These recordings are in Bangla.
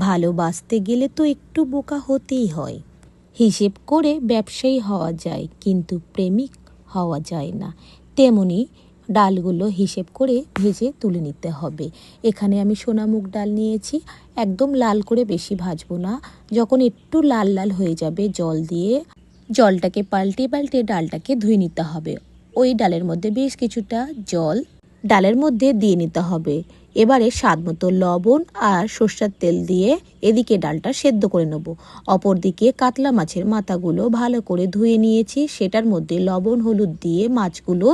ভালোবাসতে গেলে তো একটু বোকা হতেই হয়। হিসেব করে ব্যবসায়ী হওয়া যায়, কিন্তু প্রেমিক হওয়া যায় না। তেমনি ডালগুলো হিসেব করে ভেজে তুলে নিতে হবে। এখানে আমি সোনামুগ ডাল নিয়েছি। একদম লাল করে বেশি ভাজবো না। যখন একটু লাল লাল হয়ে যাবে, জল দিয়ে জলটাকে পাল্টে পাল্টে ডালটাকে ধুয়ে নিতে হবে। ওই ডালের মধ্যে বেশ কিছুটা জল ডালের মধ্যে দিয়ে নিতে হবে। এবারে স্বাদ মতো লবণ আর সর্ষের তেল দিয়ে এদিকে ডালটা সেদ্ধ করে নেব। অপরদিকে কাতলা মাছের মাথাগুলো ভালো করে ধুয়ে নিয়েছি। সেটার মধ্যে লবণ হলুদ দিয়ে মাছগুলো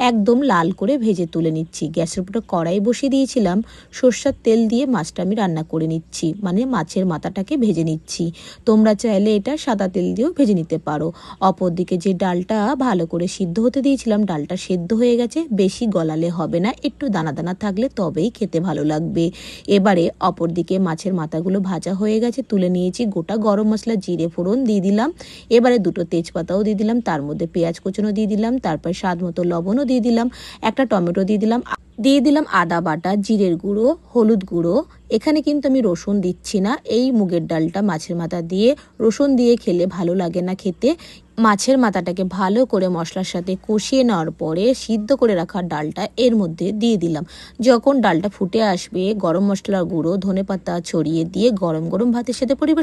একদম লাল করে ভেজে তুলে নিচ্ছি। গ্যাসের উপরে কড়াই বসিয়ে দিয়েছিলাম। সর্ষের তেল দিয়ে মাছটা আমি রান্না করে নিচ্ছি, মানে মাছের মাথাটাকে ভেজে নিচ্ছি। তোমরা চাইলে এটা সাদা তেল দিয়েও ভেজে নিতে পারো। অপরদিকে যে ডালটা ভালো করে সিদ্ধ হতে দিয়েছিলাম, ডালটা সেদ্ধ হয়ে গেছে। বেশি গলালে হবে না, একটু দানা দানা থাকলে তবেই খেতে ভালো লাগবে। এবারে অপরদিকে মাছের মাথাগুলো ভাজা হয়ে গেছে, তুলে নিয়েছি। গোটা গরম মশলা, জিরে ফোড়ন দিয়ে দিলাম। এবারে দুটো তেজপাতাও দিয়ে দিলাম, তার মধ্যে পেঁয়াজ কুচনো দিয়ে দিলাম, তারপর স্বাদ মতো লবণও দিয়ে দিলাম, একটা টমেটো দিয়ে দিলাম আদা বাটা, জিরের গুঁড়ো, হলুদ গুঁড়ো। এখানে কিন্তু আমি রসুন দিচ্ছি না। এই মুগের ডালটা মাছের মাথা দিয়ে রসুন দিয়ে খেলে ভালো লাগে না খেতে। মাছের মাথাটাকে ভালো করে মশলার সাথে কষিয়ে নেওয়ার পরে সিদ্ধ করে রাখা ডালটা এর মধ্যে দিয়ে দিলাম। যখন ডালটা ফুটে আসবে, গরম মশলার গুঁড়ো, ধনেপাতা ছড়িয়ে দিয়ে গরম গরম ভাতের সাথে পরিবেশন